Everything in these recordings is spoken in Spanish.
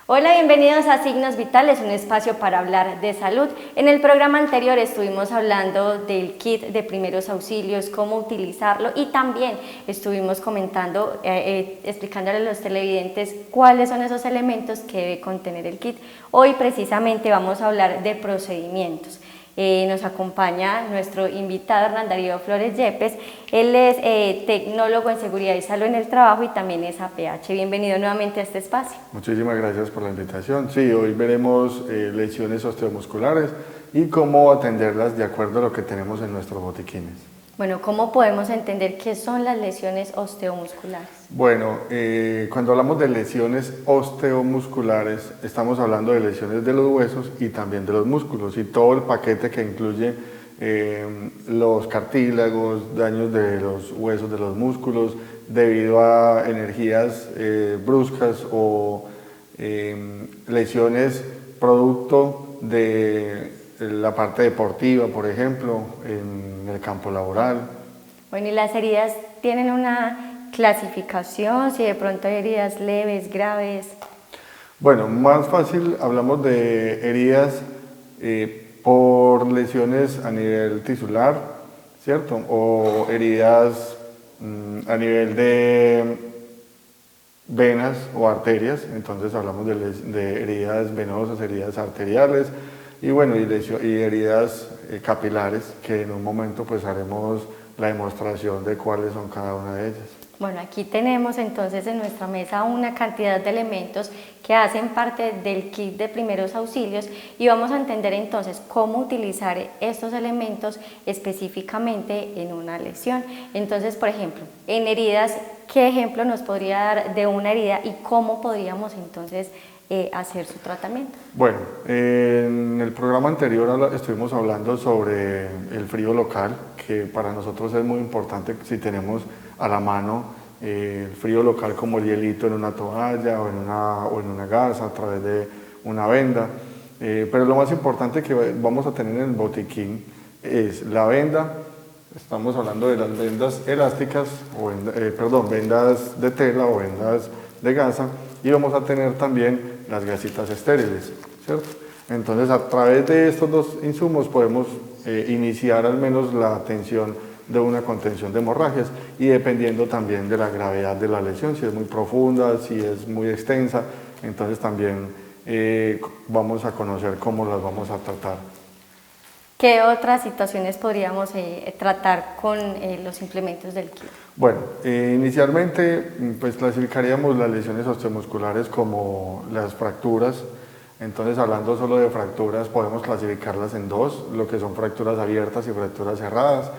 Hola, bienvenidos a Signos Vitales, un espacio para hablar de salud. En el programa anterior estuvimos hablando del kit de primeros auxilios, cómo utilizarlo y también estuvimos comentando, explicándole a los televidentes cuáles son esos elementos que debe contener el kit. Hoy precisamente vamos a hablar de procedimientos. Nos acompaña nuestro invitado Hernán Darío Flores Yepes. Él es tecnólogo en seguridad y salud en el trabajo y también es APH. Bienvenido nuevamente a este espacio. Muchísimas gracias por la invitación. Sí, hoy veremos lesiones osteomusculares y cómo atenderlas de acuerdo a lo que tenemos en nuestros botiquines. Bueno, ¿cómo podemos entender qué son las lesiones osteomusculares? Bueno, cuando hablamos de lesiones osteomusculares, estamos hablando de lesiones de los huesos y también de los músculos y todo el paquete que incluye los cartílagos, daños de los huesos, de los músculos, debido a energías bruscas o lesiones producto de la parte deportiva, por ejemplo, en el campo laboral. Bueno, ¿y las heridas tienen una clasificación? Si de pronto hay heridas leves, graves. Bueno, más fácil hablamos de heridas por lesiones a nivel tisular, ¿cierto? O heridas a nivel de venas o arterias, entonces hablamos de heridas venosas, heridas arteriales y bueno, y heridas capilares, que en un momento pues haremos la demostración de cuáles son cada una de ellas. Bueno, aquí tenemos entonces en nuestra mesa una cantidad de elementos que hacen parte del kit de primeros auxilios y vamos a entender entonces cómo utilizar estos elementos específicamente en una lesión. Entonces, por ejemplo, en heridas, ¿qué ejemplo nos podría dar de una herida y cómo podríamos entonces hacer su tratamiento? Bueno, en el programa anterior estuvimos hablando sobre el frío local, que para nosotros es muy importante si tenemos a la mano el frío local como el hielito en una toalla o en una gasa a través de una venda. Pero lo más importante que vamos a tener en el botiquín es la venda. Estamos hablando de las vendas elásticas, vendas de tela o vendas de gasa, y vamos a tener también las gasitas estériles, ¿cierto? Entonces, a través de estos dos insumos podemos iniciar al menos la atención de una contención de hemorragias y dependiendo también de la gravedad de la lesión, si es muy profunda, si es muy extensa, entonces también vamos a conocer cómo las vamos a tratar. ¿Qué otras situaciones podríamos tratar con los implementos del kit? Bueno, inicialmente pues clasificaríamos las lesiones osteomusculares como las fracturas. Entonces, hablando solo de fracturas, podemos clasificarlas en dos, lo que son fracturas abiertas y fracturas cerradas.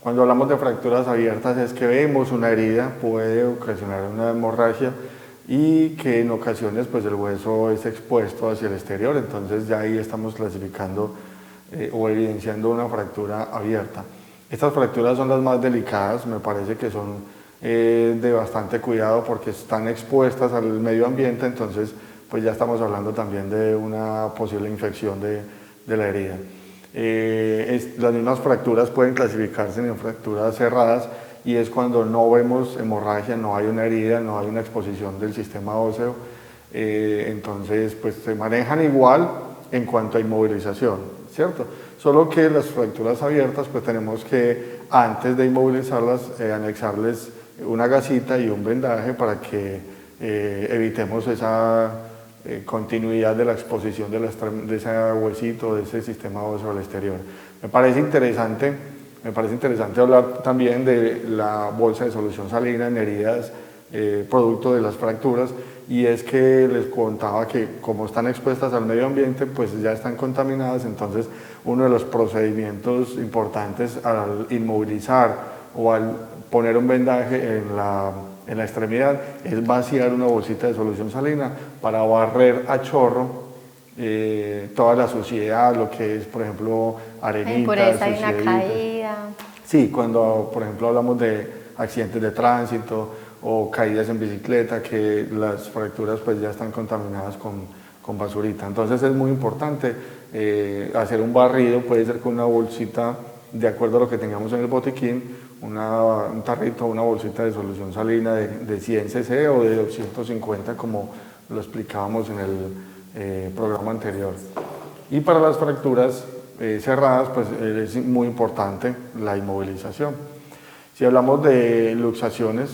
Cuando hablamos de fracturas abiertas es que vemos una herida, puede ocasionar una hemorragia y que en ocasiones pues el hueso es expuesto hacia el exterior, entonces ya ahí estamos clasificando o evidenciando una fractura abierta. Estas fracturas son las más delicadas, me parece que son de bastante cuidado porque están expuestas al medio ambiente, entonces pues ya estamos hablando también de una posible infección de la herida. Las mismas fracturas pueden clasificarse en fracturas cerradas y es cuando no vemos hemorragia, no hay una herida, no hay una exposición del sistema óseo, entonces pues se manejan igual en cuanto a inmovilización, ¿cierto? Solo que las fracturas abiertas pues tenemos que antes de inmovilizarlas anexarles una gasita y un vendaje para que evitemos esa continuidad de la exposición de ese huesito, de ese sistema óseo al exterior. Me parece interesante hablar también de la bolsa de solución salina en heridas producto de las fracturas, y es que les contaba que como están expuestas al medio ambiente pues ya están contaminadas, entonces uno de los procedimientos importantes al inmovilizar o al poner un vendaje en la extremidad es vaciar una bolsita de solución salina para barrer a chorro toda la suciedad, lo que es por ejemplo arenita, impureza y una caída. Sí, cuando por ejemplo hablamos de accidentes de tránsito o caídas en bicicleta, que las fracturas pues ya están contaminadas con basurita. Entonces es muy importante hacer un barrido, puede ser con una bolsita, de acuerdo a lo que tengamos en el botiquín, un tarrito, una bolsita de solución salina de 100 cc o de 250 como lo explicábamos en el programa anterior. Y para las fracturas cerradas, pues es muy importante la inmovilización. Si hablamos de luxaciones,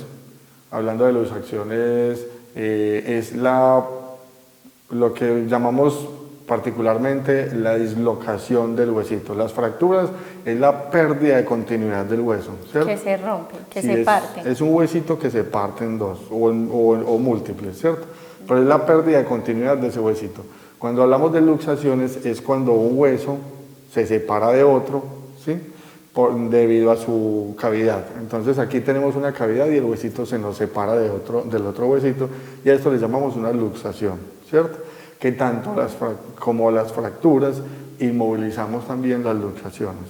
hablando de luxaciones, es lo que llamamos particularmente la dislocación del huesito. Las fracturas es la pérdida de continuidad del hueso, ¿cierto? Que se rompe, que Sí, se parte. es un huesito que se parte en dos o múltiples, ¿cierto? Pero es la pérdida de continuidad de ese huesito. Cuando hablamos de luxaciones es cuando un hueso se separa de otro, ¿sí? Debido a su cavidad. Entonces aquí tenemos una cavidad y el huesito se nos separa del otro huesito y a esto le llamamos una luxación, ¿cierto? Que tanto como las fracturas inmovilizamos también las luxaciones.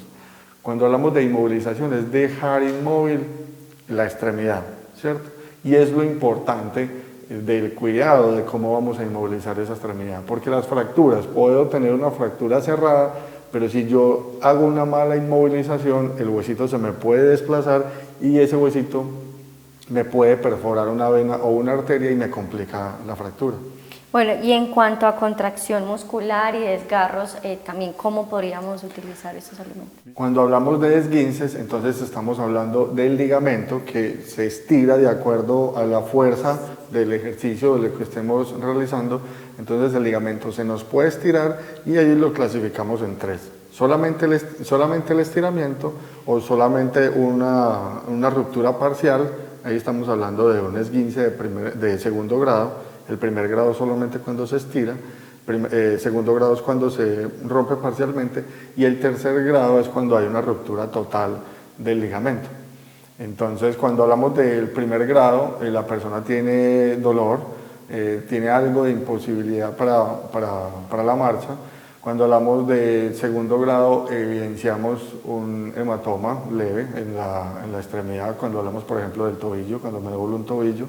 Cuando hablamos de inmovilización es dejar inmóvil la extremidad, ¿cierto? Y es lo importante del cuidado de cómo vamos a inmovilizar esa extremidad, porque las fracturas, puedo tener una fractura cerrada, pero si yo hago una mala inmovilización, el huesito se me puede desplazar y ese huesito me puede perforar una vena o una arteria y me complica la fractura. Bueno, y en cuanto a contracción muscular y desgarros, también ¿cómo podríamos utilizar estos alimentos? Cuando hablamos de esguinces, entonces estamos hablando del ligamento que se estira de acuerdo a la fuerza del ejercicio de lo que estemos realizando. Entonces el ligamento se nos puede estirar y ahí lo clasificamos en tres. Solamente el estiramiento o solamente una ruptura parcial, ahí estamos hablando de un esguince de segundo grado. El primer grado solamente cuando se estira, segundo grado es cuando se rompe parcialmente y el tercer grado es cuando hay una ruptura total del ligamento. Entonces cuando hablamos del primer grado, la persona tiene dolor, tiene algo de imposibilidad para la marcha. Cuando hablamos de segundo grado, evidenciamos un hematoma leve en la extremidad, cuando hablamos por ejemplo del tobillo, cuando me duele un tobillo.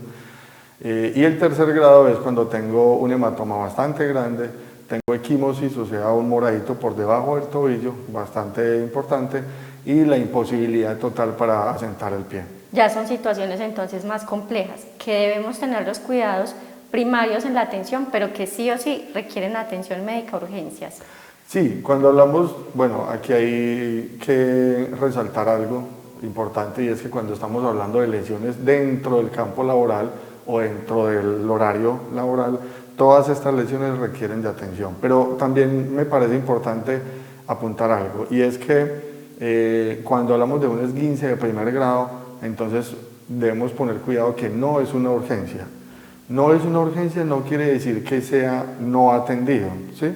Y el tercer grado es cuando tengo un hematoma bastante grande, tengo equimosis, o sea, un moradito por debajo del tobillo, bastante importante, y la imposibilidad total para asentar el pie. Ya son situaciones entonces más complejas, que debemos tener los cuidados primarios en la atención, pero que sí o sí requieren atención médica, urgencias. Sí, cuando hablamos, bueno, aquí hay que resaltar algo importante y es que cuando estamos hablando de lesiones dentro del campo laboral, o dentro del horario laboral, todas estas lesiones requieren de atención. Pero también me parece importante apuntar algo, y es que cuando hablamos de un esguince de primer grado, entonces debemos poner cuidado que no es una urgencia. No es una urgencia no quiere decir que sea no atendido, ¿sí?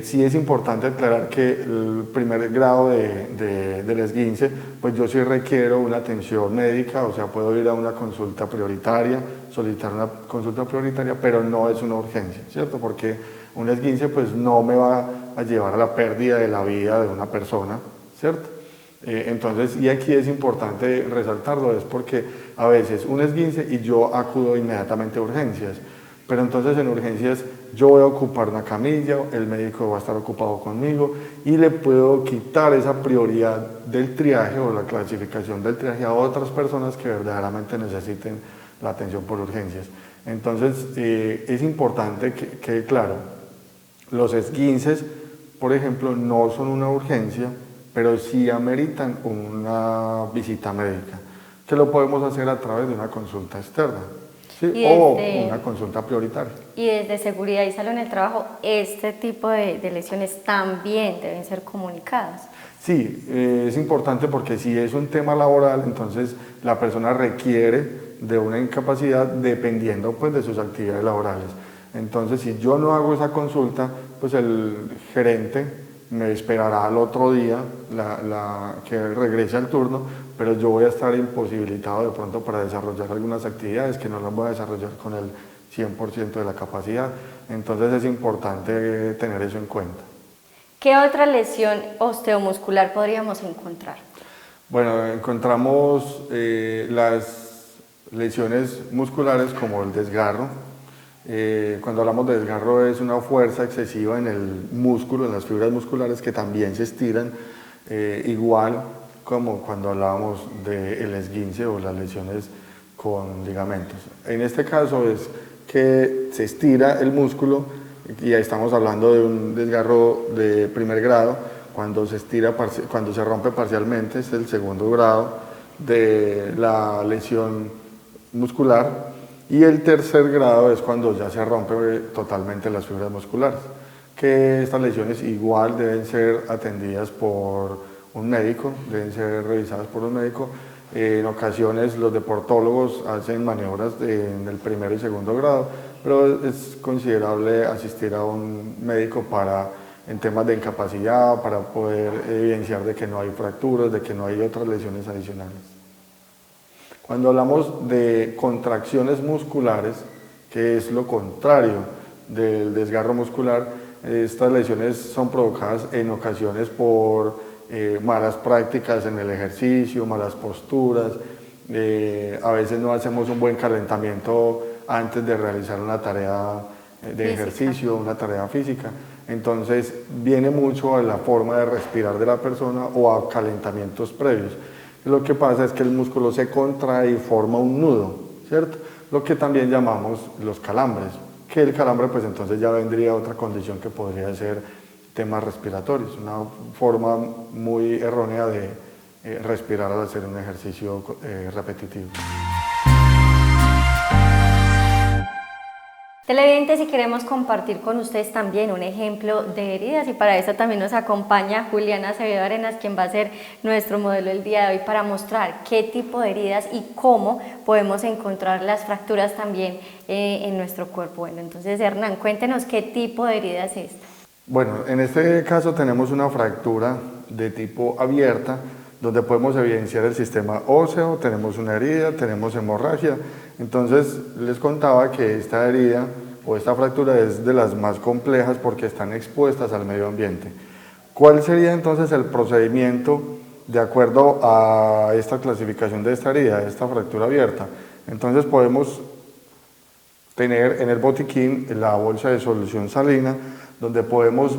Sí es importante aclarar que el primer grado del esguince, pues yo sí requiero una atención médica, o sea, puedo ir a una consulta prioritaria, solicitar una consulta prioritaria, pero no es una urgencia, ¿cierto? Porque un esguince pues no me va a llevar a la pérdida de la vida de una persona, ¿cierto? Entonces, y aquí es importante resaltarlo, es porque a veces un esguince y yo acudo inmediatamente a urgencias, pero entonces en urgencias yo voy a ocupar una camilla, el médico va a estar ocupado conmigo y le puedo quitar esa prioridad del triaje o la clasificación del triaje a otras personas que verdaderamente necesiten la atención por urgencias. Entonces es importante que quede claro, los esguinces, por ejemplo, no son una urgencia, pero sí ameritan una visita médica, que lo podemos hacer a través de una consulta externa. Sí, o una consulta prioritaria. Y desde seguridad y salud en el trabajo, este tipo de lesiones también deben ser comunicadas. Sí, es importante porque si es un tema laboral, entonces la persona requiere de una incapacidad dependiendo pues, de sus actividades laborales. Entonces, si yo no hago esa consulta, pues el gerente me esperará al otro día que regrese al turno, pero yo voy a estar imposibilitado de pronto para desarrollar algunas actividades que no las voy a desarrollar con el 100% de la capacidad. Entonces es importante tener eso en cuenta. ¿Qué otra lesión osteomuscular podríamos encontrar? Bueno, encontramos las lesiones musculares como el desgarro. Cuando hablamos de desgarro es una fuerza excesiva en el músculo, en las fibras musculares que también se estiran, igual como cuando hablábamos del esguince o las lesiones con ligamentos. En este caso es que se estira el músculo, y ahí estamos hablando de un desgarro de primer grado. Cuando se estira, cuando se rompe parcialmente, es el segundo grado de la lesión muscular, y el tercer grado es cuando ya se rompe totalmente las fibras musculares, que estas lesiones igual deben ser atendidas por un médico, deben ser revisadas por un médico. En ocasiones los deportólogos hacen maniobras en el primero y segundo grado, pero es considerable asistir a un médico en temas de incapacidad, para poder evidenciar de que no hay fracturas, de que no hay otras lesiones adicionales. Cuando hablamos de contracciones musculares, que es lo contrario del desgarro muscular, estas lesiones son provocadas en ocasiones por malas prácticas en el ejercicio, malas posturas. A veces no hacemos un buen calentamiento antes de realizar una tarea de ejercicio, una tarea física. Entonces viene mucho a la forma de respirar de la persona o a calentamientos previos. Lo que pasa es que el músculo se contrae y forma un nudo, ¿cierto? Lo que también llamamos los calambres, que el calambre pues entonces ya vendría otra condición que podría ser temas respiratorios, una forma muy errónea de respirar al hacer un ejercicio repetitivo. Televidentes, si queremos compartir con ustedes también un ejemplo de heridas, y para eso también nos acompaña Juliana Acevedo Arenas, quien va a ser nuestro modelo el día de hoy para mostrar qué tipo de heridas y cómo podemos encontrar las fracturas también en nuestro cuerpo. Bueno, entonces Hernán, cuéntenos qué tipo de herida es esta. Bueno, en este caso tenemos una fractura de tipo abierta, donde podemos evidenciar el sistema óseo, tenemos una herida, tenemos hemorragia. Entonces les contaba que esta herida o esta fractura es de las más complejas porque están expuestas al medio ambiente. ¿Cuál sería entonces el procedimiento de acuerdo a esta clasificación de esta herida, de esta fractura abierta? Entonces podemos tener en el botiquín la bolsa de solución salina, donde podemos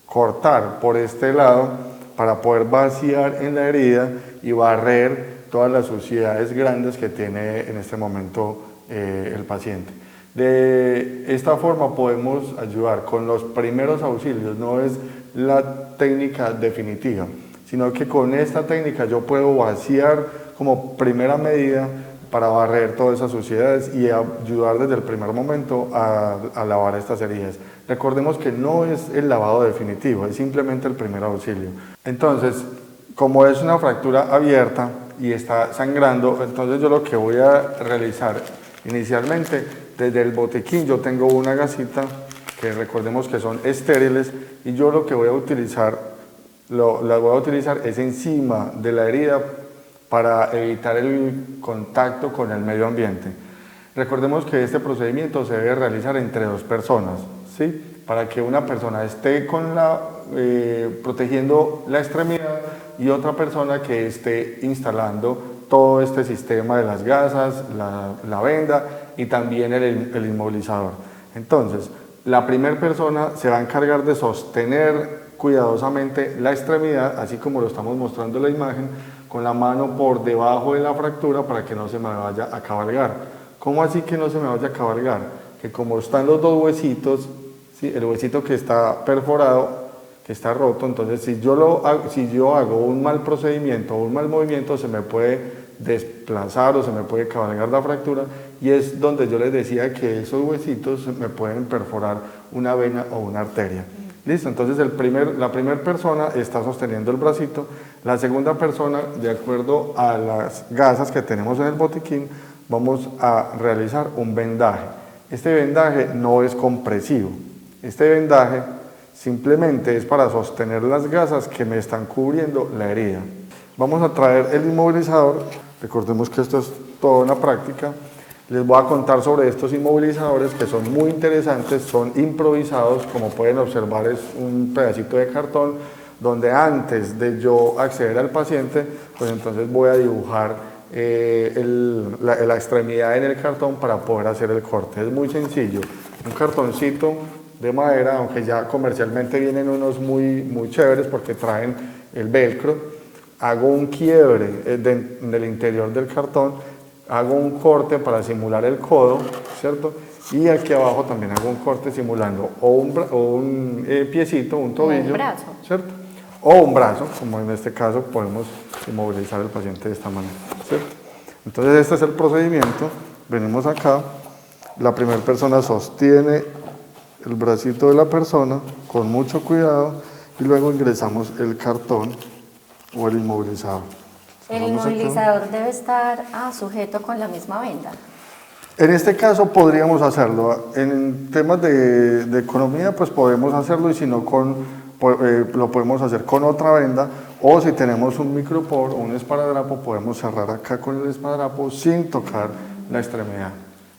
cortar por este lado para poder vaciar en la herida y barrer todas las suciedades grandes que tiene en este momento el paciente. De esta forma podemos ayudar con los primeros auxilios, no es la técnica definitiva, sino que con esta técnica yo puedo vaciar como primera medida para barrer todas esas suciedades y ayudar desde el primer momento a lavar estas heridas. Recordemos que no es el lavado definitivo, es simplemente el primer auxilio. Entonces, como es una fractura abierta y está sangrando, entonces yo lo que voy a realizar inicialmente, desde el botiquín yo tengo una gasita, que recordemos que son estériles, y yo lo que voy a utilizar, las voy a utilizar es encima de la herida para evitar el contacto con el medio ambiente. Recordemos que este procedimiento se debe realizar entre dos personas, ¿sí? Para que una persona esté protegiendo la extremidad y otra persona que esté instalando todo este sistema de las gasas, la venda y también el inmovilizador. Entonces, la primera persona se va a encargar de sostener cuidadosamente la extremidad, así como lo estamos mostrando en la imagen, con la mano por debajo de la fractura para que no se me vaya a cabalgar. ¿Cómo así que no se me vaya a cabalgar? Que como están los dos huesitos, ¿sí? El huesito que está perforado, que está roto, entonces si yo hago un mal procedimiento o un mal movimiento, se me puede desplazar o se me puede cabalgar la fractura, y es donde yo les decía que esos huesitos me pueden perforar una vena o una arteria. Listo, entonces la primera persona está sosteniendo el bracito, la segunda persona, de acuerdo a las gasas que tenemos en el botiquín, vamos a realizar un vendaje. Este vendaje no es compresivo, este vendaje simplemente es para sostener las gasas que me están cubriendo la herida. Vamos a traer el inmovilizador, recordemos que esto es toda una práctica. Les voy a contar sobre estos inmovilizadores que son muy interesantes, son improvisados, como pueden observar es un pedacito de cartón donde antes de yo acceder al paciente, pues entonces voy a dibujar la extremidad en el cartón para poder hacer el corte. Es muy sencillo, un cartoncito de madera, aunque ya comercialmente vienen unos muy chéveres porque traen el velcro. Hago un quiebre en el interior del cartón, hago un corte para simular el codo, ¿cierto? Y aquí abajo también hago un corte simulando o un piecito, un tobillo, un brazo, ¿cierto? O un brazo, como en este caso podemos inmovilizar al paciente de esta manera, ¿cierto? Entonces este es el procedimiento, venimos acá, la primera persona sostiene el bracito de la persona con mucho cuidado y luego ingresamos el cartón o el inmovilizador. el inmovilizador debe estar sujeto con la misma venda. En este caso podríamos hacerlo. En temas de economía pues podemos hacerlo y si no lo podemos hacer con otra venda o si tenemos un micropor o un esparadrapo podemos cerrar acá con el esparadrapo sin tocar la extremidad.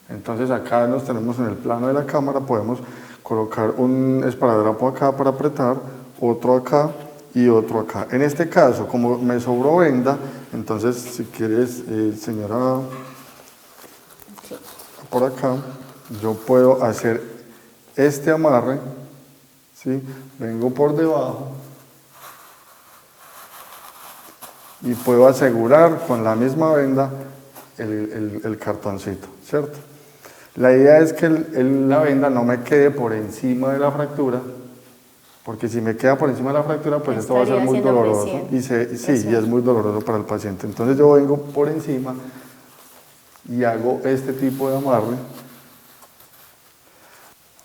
Entonces acá nos tenemos en el plano de la cámara, podemos colocar un esparadrapo acá para apretar, otro acá y otro acá. En este caso, como me sobró venda, entonces si quieres, señora, por acá, yo puedo hacer este amarre, ¿sí? Vengo por debajo y puedo asegurar con la misma venda el cartoncito, ¿cierto? La idea es que la venda no me quede por encima de la fractura, porque si me queda por encima de la fractura, pues esto va a ser muy doloroso y es muy doloroso para el paciente. Entonces yo vengo por encima y hago este tipo de amarre,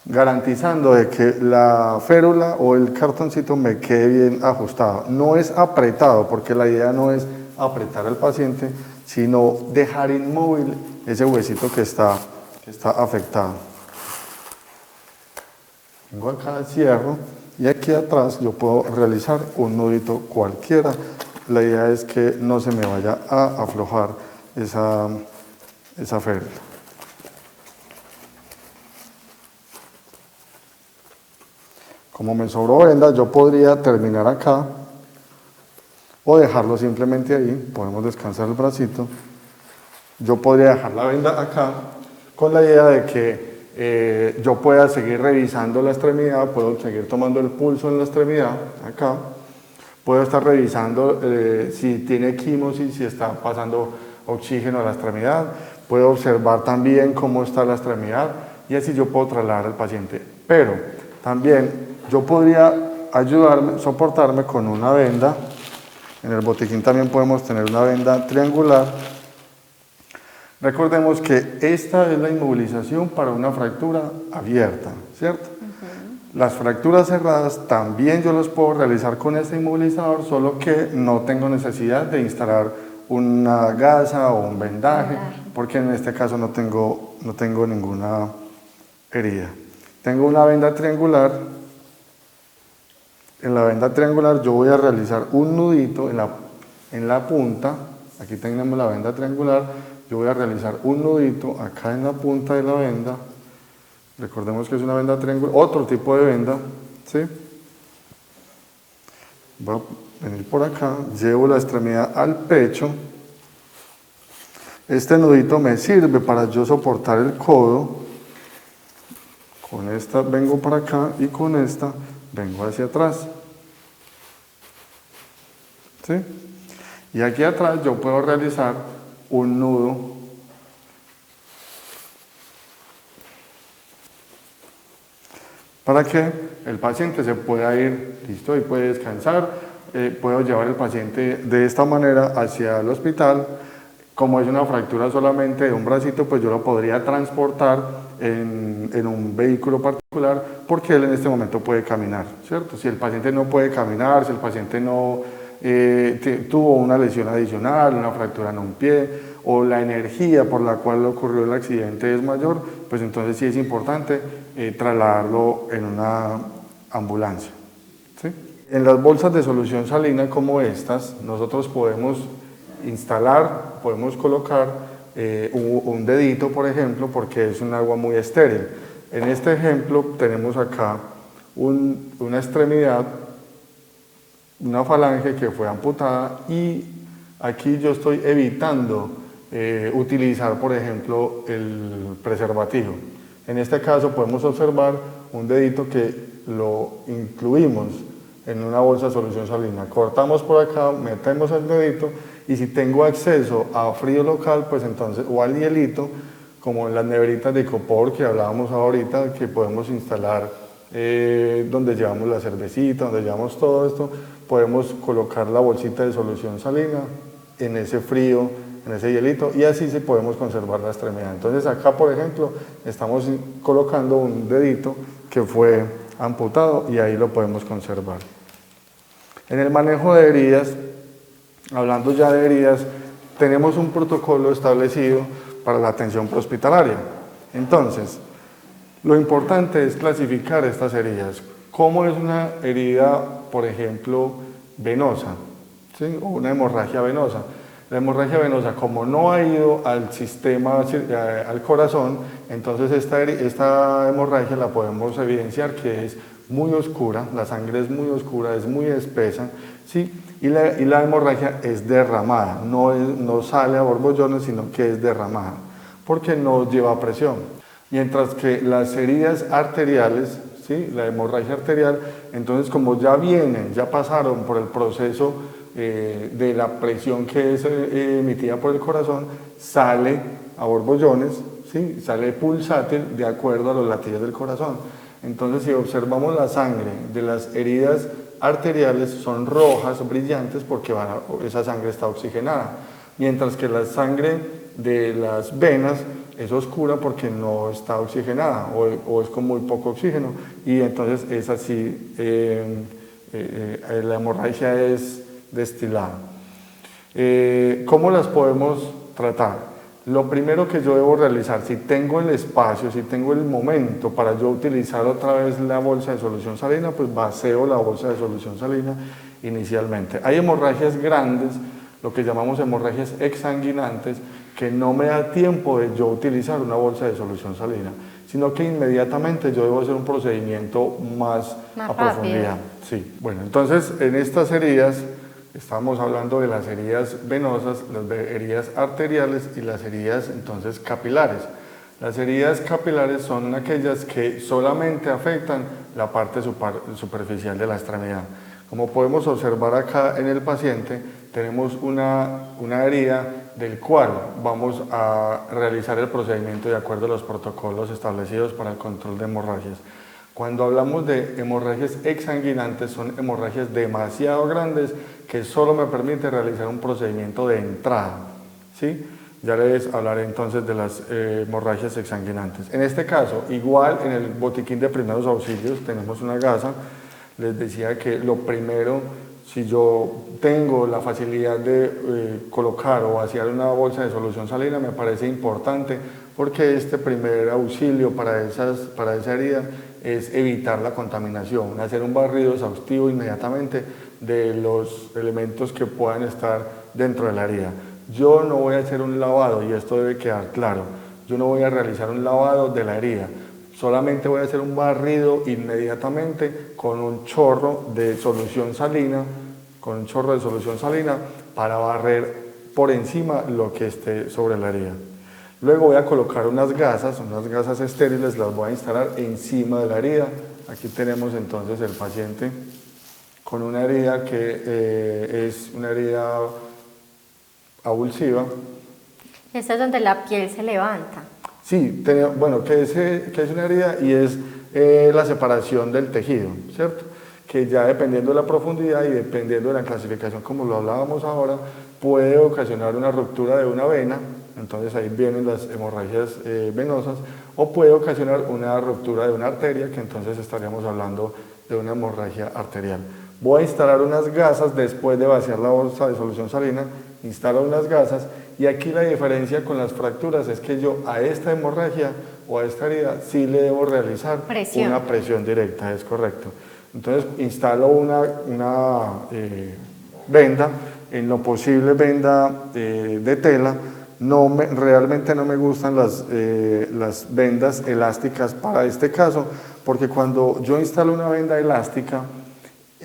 garantizando de que la férula o el cartoncito me quede bien ajustado. No es apretado, porque la idea no es apretar al paciente, sino dejar inmóvil ese huesito que está afectado. Vengo acá, cierro y aquí atrás yo puedo realizar un nudito cualquiera. La idea es que no se me vaya a aflojar esa férula. Como me sobró venda, yo podría terminar acá o dejarlo simplemente ahí. Podemos descansar el bracito. Yo podría dejar la venda acá con la idea de que yo pueda seguir revisando la extremidad, puedo seguir tomando el pulso en la extremidad, acá. Puedo estar revisando si tiene equimosis, si está pasando oxígeno a la extremidad. Puedo observar también cómo está la extremidad y así yo puedo trasladar al paciente. Pero también yo podría ayudarme, soportarme con una venda. En el botiquín también podemos tener una venda triangular. Recordemos que esta es la inmovilización para una fractura abierta, ¿cierto? Las fracturas cerradas también yo las puedo realizar con este inmovilizador, solo que no tengo necesidad de instalar una gasa o un vendaje, porque en este caso no tengo ninguna herida. Tengo una venda triangular. En la venda triangular yo voy a realizar un nudito en la punta. Aquí tenemos la venda triangular. Yo voy a realizar un nudito acá en la punta de la venda. Recordemos que es una venda triangular, otro tipo de venda, ¿sí? Voy a venir por acá, llevo la extremidad al pecho. Este nudito me sirve para yo soportar el codo. Con esta vengo para acá y con esta vengo hacia atrás, ¿sí? Y aquí atrás yo puedo realizar un nudo para que el paciente se pueda ir, listo, y puede descansar. Puedo llevar el paciente de esta manera hacia el hospital. Como es una fractura solamente de un bracito, pues yo lo podría transportar en un vehículo particular porque él en este momento puede caminar, ¿cierto? Si el paciente no puede caminar, si el paciente no tuvo una lesión adicional, una fractura en un pie o la energía por la cual ocurrió el accidente es mayor, pues entonces sí es importante trasladarlo en una ambulancia, ¿sí? En las bolsas de solución salina como estas, nosotros podemos instalar, podemos colocar un dedito, por ejemplo, porque es un agua muy estéril. En este ejemplo tenemos acá una extremidad, una falange que fue amputada y aquí yo estoy evitando utilizar, por ejemplo, el preservativo. En este caso podemos observar un dedito que lo incluimos en una bolsa de solución salina. Cortamos por acá, metemos el dedito y si tengo acceso a frío local, pues entonces, o al hielito, como en las neveritas de icopor que hablábamos ahorita, que podemos instalar donde llevamos la cervecita, donde llevamos todo esto, podemos colocar la bolsita de solución salina en ese frío, en ese hielito, y así sí podemos conservar la extremidad. Entonces acá, por ejemplo, estamos colocando un dedito que fue amputado y ahí lo podemos conservar. En el manejo de heridas, hablando ya de heridas, tenemos un protocolo establecido para la atención prehospitalaria. Entonces, lo importante es clasificar estas heridas. ¿Cómo es una herida, por ejemplo, venosa? ¿Sí? O una hemorragia venosa. La hemorragia venosa, como no ha ido al sistema, al corazón, entonces esta hemorragia la podemos evidenciar que es muy oscura, la sangre es muy oscura, es muy espesa, ¿sí? y la hemorragia es derramada, no sale a borbollones, sino que es derramada, porque no lleva presión. Mientras que las heridas arteriales, ¿sí? La hemorragia arterial, entonces como ya pasaron por el proceso de la presión que es emitida por el corazón, sale a borbollones, ¿sí? Sale pulsátil de acuerdo a los latidos del corazón. Entonces, si observamos la sangre de las heridas arteriales, son rojas, brillantes, porque esa sangre está oxigenada, mientras que la sangre de las venas es oscura porque no está oxigenada o es con muy poco oxígeno, y entonces es así, la hemorragia es destilada. ¿Cómo las podemos tratar? Lo primero que yo debo realizar, si tengo el espacio, si tengo el momento para yo utilizar otra vez la bolsa de solución salina, pues vacío la bolsa de solución salina inicialmente. Hay hemorragias grandes, lo que llamamos hemorragias exsanguinantes, que no me da tiempo de yo utilizar una bolsa de solución salina, sino que inmediatamente yo debo hacer un procedimiento más a profundidad. Sí. Bueno, entonces en estas heridas, estamos hablando de las heridas venosas, las heridas arteriales y las heridas entonces capilares. Las heridas capilares son aquellas que solamente afectan la parte superficial de la extremidad. Como podemos observar acá en el paciente, tenemos una herida del cual vamos a realizar el procedimiento de acuerdo a los protocolos establecidos para el control de hemorragias. Cuando hablamos de hemorragias exsanguinantes, son hemorragias demasiado grandes que solo me permite realizar un procedimiento de entrada, ¿sí? Ya les hablaré entonces de las hemorragias exsanguinantes. En este caso, igual en el botiquín de primeros auxilios tenemos una gasa. Les decía que lo primero, si yo tengo la facilidad de colocar o vaciar una bolsa de solución salina, me parece importante, porque este primer auxilio para esa herida es evitar la contaminación, hacer un barrido exhaustivo inmediatamente de los elementos que puedan estar dentro de la herida. Yo no voy a hacer un lavado, y esto debe quedar claro, yo no voy a realizar un lavado de la herida, solamente voy a hacer un barrido inmediatamente con un chorro de solución salina, para barrer por encima lo que esté sobre la herida. Luego voy a colocar unas gasas estériles, las voy a instalar encima de la herida. Aquí tenemos entonces el paciente con una herida que es una herida avulsiva. Esta es donde la piel se levanta. Sí, bueno, que es una herida y es la separación del tejido, ¿cierto? Que ya dependiendo de la profundidad y dependiendo de la clasificación, como lo hablábamos ahora, puede ocasionar una ruptura de una vena, entonces ahí vienen las hemorragias venosas, o puede ocasionar una ruptura de una arteria, que entonces estaríamos hablando de una hemorragia arterial. Voy a instalar unas gasas después de vaciar la bolsa de solución salina, instalo unas gasas, y aquí la diferencia con las fracturas es que yo a esta hemorragia o a esta herida sí le debo realizar una presión directa, es correcto. Entonces instalo una venda, en lo posible venda de tela. Realmente no me gustan las vendas elásticas para este caso, porque cuando yo instalo una venda elástica,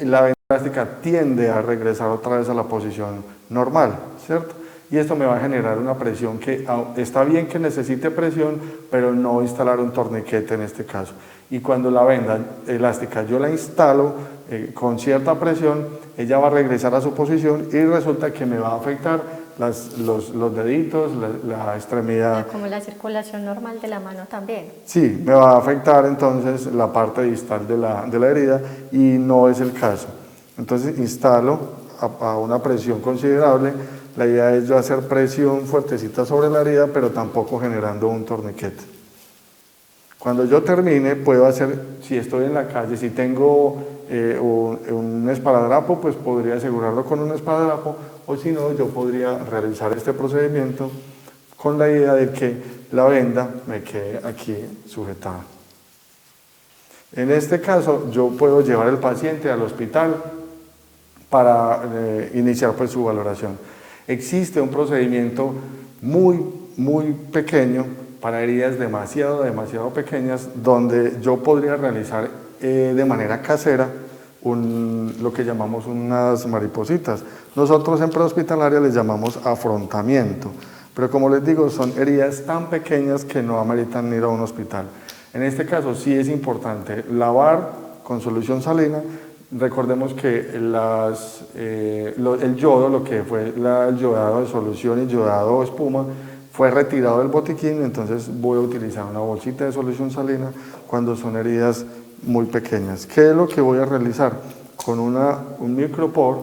la venda elástica tiende a regresar otra vez a la posición normal, ¿cierto? Y esto me va a generar una presión que está bien que necesite presión, pero no instalar un torniquete en este caso. Y cuando la venda elástica yo la instalo con cierta presión, ella va a regresar a su posición y resulta que me va a afectar los deditos, la extremidad. Como la circulación normal de la mano también. Sí, me va a afectar entonces la parte distal de la herida y no es el caso. Entonces instalo a una presión considerable. La idea es yo hacer presión fuertecita sobre la herida, pero tampoco generando un torniquete. Cuando yo termine, puedo hacer, si estoy en la calle, si tengo un esparadrapo, pues podría asegurarlo con un esparadrapo, o si no, yo podría realizar este procedimiento con la idea de que la venda me quede aquí sujetada. En este caso, yo puedo llevar al paciente al hospital para iniciar pues su valoración. Existe un procedimiento muy pequeño para heridas demasiado pequeñas, donde yo podría realizar de manera casera lo que llamamos unas maripositas. Nosotros en prehospitalaria les llamamos afrontamiento, pero como les digo, son heridas tan pequeñas que no ameritan ir a un hospital. En este caso sí es importante lavar con solución salina. Recordemos que el yodo, lo que fue el yodado de solución y yodado de espuma, fue retirado del botiquín, entonces voy a utilizar una bolsita de solución salina cuando son heridas muy pequeñas. ¿Qué es lo que voy a realizar? Con un micropor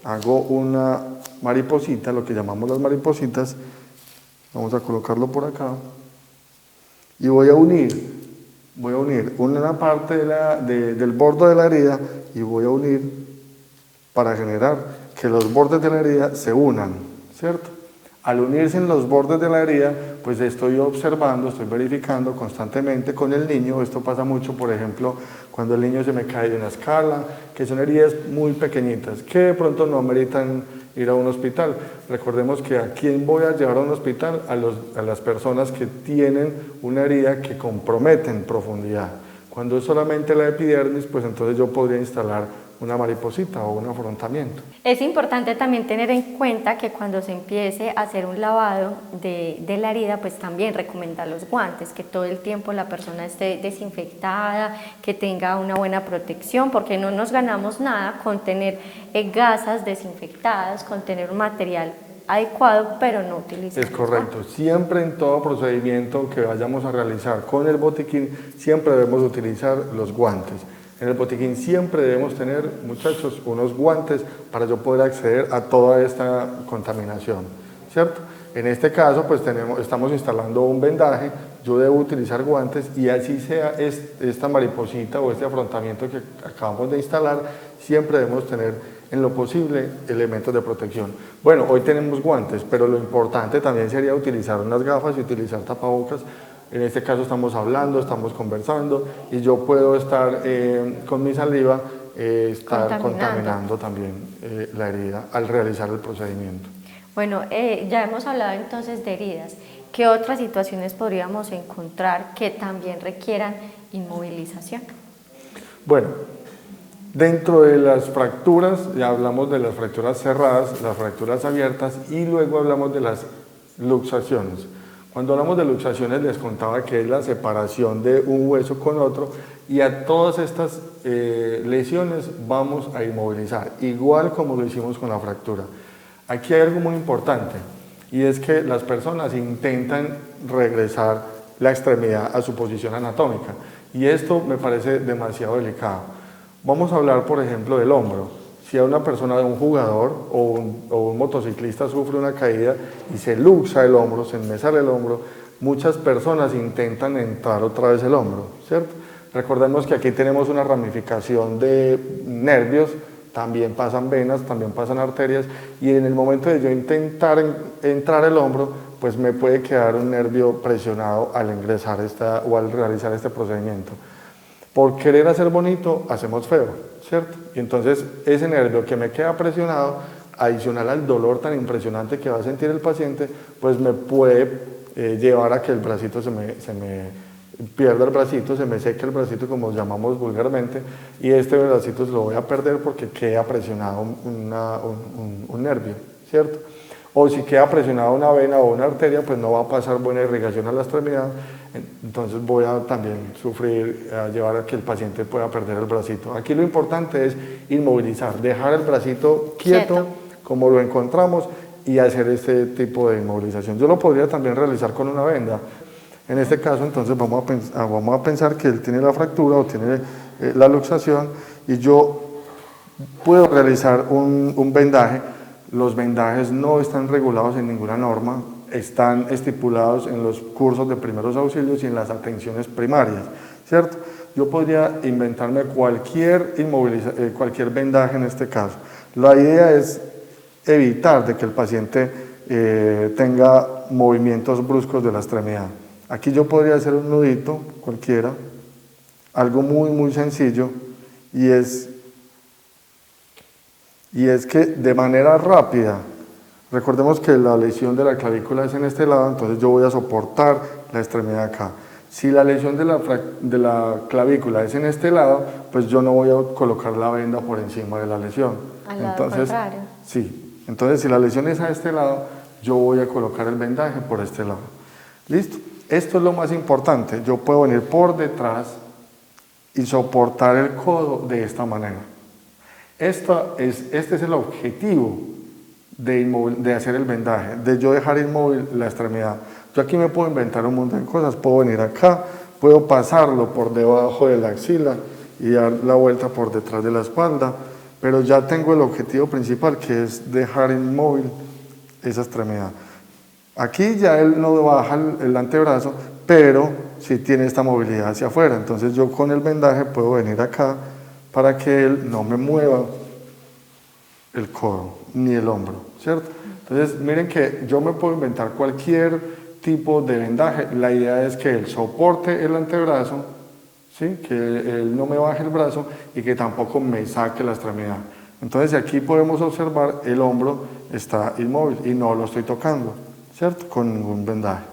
hago una mariposita, lo que llamamos las maripositas. Vamos a colocarlo por acá y voy a unir una parte del borde de la herida y voy a unir para generar que los bordes de la herida se unan, ¿cierto? Al unirse en los bordes de la herida, pues estoy observando, estoy verificando constantemente con el niño. Esto pasa mucho, por ejemplo, cuando el niño se me cae de una escala, que son heridas muy pequeñitas, que de pronto no ameritan ir a un hospital. Recordemos que a quién voy a llevar a un hospital, a las personas que tienen una herida que compromete en profundidad. Cuando es solamente la epidermis, pues entonces yo podría instalar una mariposita o un afrontamiento. Es importante también tener en cuenta que cuando se empiece a hacer un lavado de la herida, pues también recomendar los guantes, que todo el tiempo la persona esté desinfectada, que tenga una buena protección, porque no nos ganamos nada con tener gasas desinfectadas, con tener un material adecuado, pero no utilizar. Es correcto. Siempre en todo procedimiento que vayamos a realizar con el botiquín, siempre debemos utilizar los guantes. En el botiquín siempre debemos tener, muchachos, unos guantes para yo poder acceder a toda esta contaminación, ¿cierto? En este caso, pues estamos instalando un vendaje, yo debo utilizar guantes y así sea esta mariposita o este afrontamiento que acabamos de instalar, siempre debemos tener en lo posible elementos de protección. Bueno, hoy tenemos guantes, pero lo importante también sería utilizar unas gafas y utilizar tapabocas. En este caso estamos hablando, estamos conversando y yo puedo estar con mi saliva estar contaminando también la herida al realizar el procedimiento. Bueno, ya hemos hablado entonces de heridas. ¿Qué otras situaciones podríamos encontrar que también requieran inmovilización? Bueno, dentro de las fracturas, ya hablamos de las fracturas cerradas, las fracturas abiertas y luego hablamos de las luxaciones. Cuando hablamos de luxaciones les contaba que es la separación de un hueso con otro y a todas estas lesiones vamos a inmovilizar, igual como lo hicimos con la fractura. Aquí hay algo muy importante y es que las personas intentan regresar la extremidad a su posición anatómica y esto me parece demasiado delicado. Vamos a hablar, por ejemplo, del hombro. Si a una persona, un jugador o un motociclista sufre una caída y se luxa el hombro, se enmesala el hombro, muchas personas intentan entrar otra vez el hombro, ¿cierto? Recordemos que aquí tenemos una ramificación de nervios, también pasan venas, también pasan arterias y en el momento de yo intentar entrar el hombro, pues me puede quedar un nervio presionado al ingresar o al realizar este procedimiento. Por querer hacer bonito, hacemos feo, ¿cierto? Y entonces ese nervio que me queda presionado, adicional al dolor tan impresionante que va a sentir el paciente, pues me puede llevar a que el bracito se me pierda el bracito, se me seque el bracito como llamamos vulgarmente, y este bracito se lo voy a perder porque queda presionado un nervio, ¿cierto? O si queda presionada una vena o una arteria, pues no va a pasar buena irrigación a la extremidad, entonces voy a también sufrir, a llevar a que el paciente pueda perder el bracito. Aquí lo importante es inmovilizar, dejar el bracito quieto como lo encontramos y hacer este tipo de inmovilización. Yo lo podría también realizar con una venda. En este caso, entonces, vamos a pensar que él tiene la fractura o tiene la luxación y yo puedo realizar un vendaje. Los vendajes no están regulados en ninguna norma, están estipulados en los cursos de primeros auxilios y en las atenciones primarias, ¿cierto? Yo podría inventarme cualquier vendaje en este caso. La idea es evitar de que el paciente tenga movimientos bruscos de la extremidad. Aquí yo podría hacer un nudito cualquiera, algo muy sencillo, y es que de manera rápida, recordemos que la lesión de la clavícula es en este lado, entonces yo voy a soportar la extremidad acá. Si la lesión de la clavícula es en este lado, pues yo no voy a colocar la venda por encima de la lesión. Al lado contrario. Sí, entonces si la lesión es a este lado, yo voy a colocar el vendaje por este lado. ¿Listo? Esto es lo más importante. Yo puedo venir por detrás y soportar el codo de esta manera. Este es el objetivo de hacer el vendaje, de yo dejar inmóvil la extremidad. Yo aquí me puedo inventar un montón de cosas, puedo venir acá, puedo pasarlo por debajo de la axila y dar la vuelta por detrás de la espalda, pero ya tengo el objetivo principal, que es dejar inmóvil esa extremidad. Aquí ya él no baja el antebrazo, pero sí tiene esta movilidad hacia afuera, entonces yo con el vendaje puedo venir acá para que él no me mueva el codo ni el hombro, ¿cierto? Entonces miren que yo me puedo inventar cualquier tipo de vendaje, la idea es que él soporte el antebrazo, ¿sí? Que él no me baje el brazo y que tampoco me saque la extremidad. Entonces aquí podemos observar el hombro está inmóvil y no lo estoy tocando, ¿cierto? Con ningún vendaje.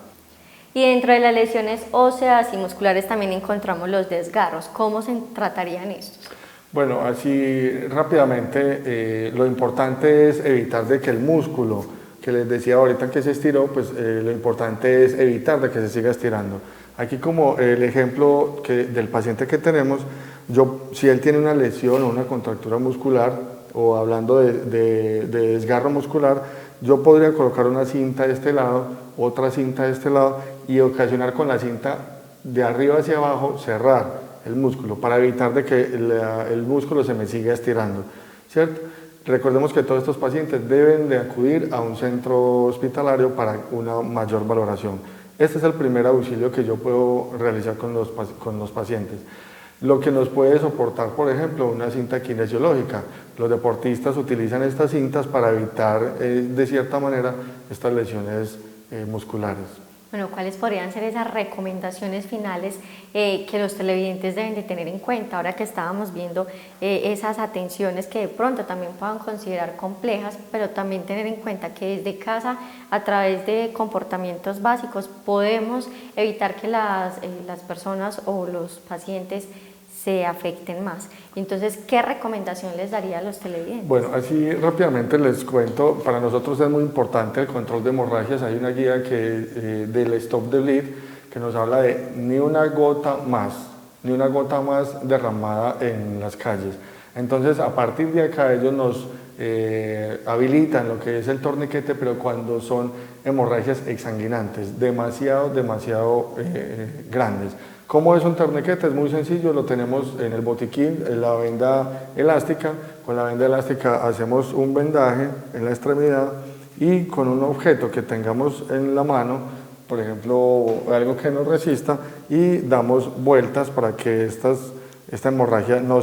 Y dentro de las lesiones óseas y musculares también encontramos los desgarros. ¿Cómo se tratarían estos? Bueno, así rápidamente, lo importante es evitar de que el músculo, que les decía ahorita que se estiró, pues lo importante es evitar de que se siga estirando. Aquí como el ejemplo del paciente que tenemos, si él tiene una lesión o una contractura muscular, o hablando de desgarro muscular, yo podría colocar una cinta de este lado, otra cinta de este lado y ocasionar con la cinta de arriba hacia abajo cerrar el músculo para evitar de que el músculo se me siga estirando, ¿cierto? Recordemos que todos estos pacientes deben de acudir a un centro hospitalario para una mayor valoración. Este es el primer auxilio que yo puedo realizar con los pacientes. Lo que nos puede soportar, por ejemplo, una cinta kinesiológica. Los deportistas utilizan estas cintas para evitar, de cierta manera, estas lesiones musculares. Bueno, ¿cuáles podrían ser esas recomendaciones finales que los televidentes deben de tener en cuenta ahora que estábamos viendo esas atenciones que de pronto también puedan considerar complejas, pero también tener en cuenta que desde casa, a través de comportamientos básicos, podemos evitar que las personas o los pacientes se afecten más? Entonces, ¿qué recomendación les daría a los televidentes? Bueno, así rápidamente les cuento, para nosotros es muy importante el control de hemorragias. Hay una guía del Stop the Bleed que nos habla de ni una gota más derramada en las calles. Entonces, a partir de acá ellos nos habilitan lo que es el torniquete, pero cuando son hemorragias exsanguinantes, demasiado grandes. ¿Cómo es un torniquete? Es muy sencillo, lo tenemos en el botiquín, en la venda elástica. Con la venda elástica hacemos un vendaje en la extremidad y con un objeto que tengamos en la mano, por ejemplo, algo que nos resista, y damos vueltas para que esta hemorragia no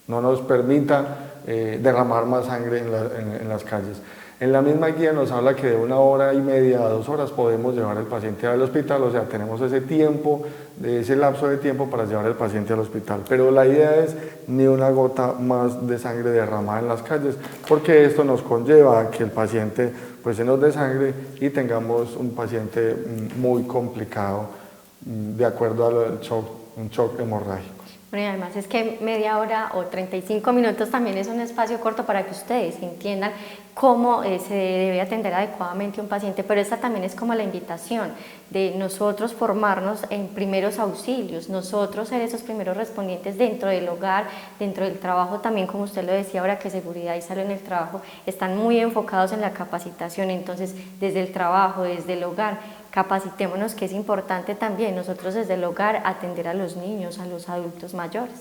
nos permita derramar más sangre en las calles. En la misma guía nos habla que de 1 hora y media a 2 horas podemos llevar al paciente al hospital, o sea, tenemos ese lapso de tiempo para llevar al paciente al hospital. Pero la idea es ni una gota más de sangre derramada en las calles, porque esto nos conlleva a que el paciente pues se nos desangre y tengamos un paciente muy complicado de acuerdo al shock hemorrágico. Bueno, y además es que media hora o 35 minutos también es un espacio corto para que ustedes entiendan cómo se debe atender adecuadamente a un paciente, pero esta también es como la invitación de nosotros formarnos en primeros auxilios, nosotros ser esos primeros respondientes dentro del hogar, dentro del trabajo también, como usted lo decía ahora, que seguridad y salud en el trabajo están muy enfocados en la capacitación. Entonces desde el trabajo, desde el hogar, capacitémonos, que es importante también nosotros desde el hogar atender a los niños, a los adultos mayores.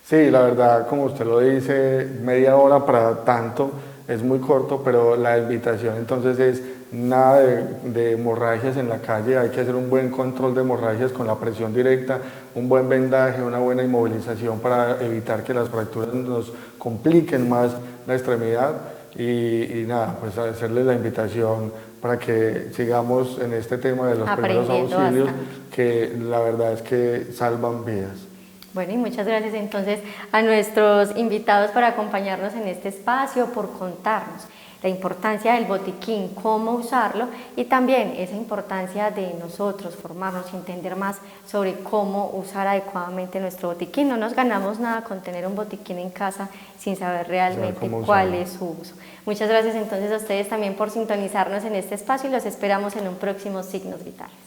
Sí, la verdad, como usted lo dice, media hora para tanto es muy corto, pero la invitación entonces es nada de hemorragias en la calle, hay que hacer un buen control de hemorragias con la presión directa, un buen vendaje, una buena inmovilización para evitar que las fracturas nos compliquen más la extremidad y nada, pues hacerles la invitación para que sigamos en este tema de los primeros auxilios, Bastante. que la verdad es que salvan vidas. Bueno, y muchas gracias entonces a nuestros invitados por acompañarnos en este espacio, por contarnos la importancia del botiquín, cómo usarlo y también esa importancia de nosotros formarnos y entender más sobre cómo usar adecuadamente nuestro botiquín. No nos ganamos nada con tener un botiquín en casa sin saber realmente cuál es su uso. Muchas gracias entonces a ustedes también por sintonizarnos en este espacio y los esperamos en un próximo Signos Vitales.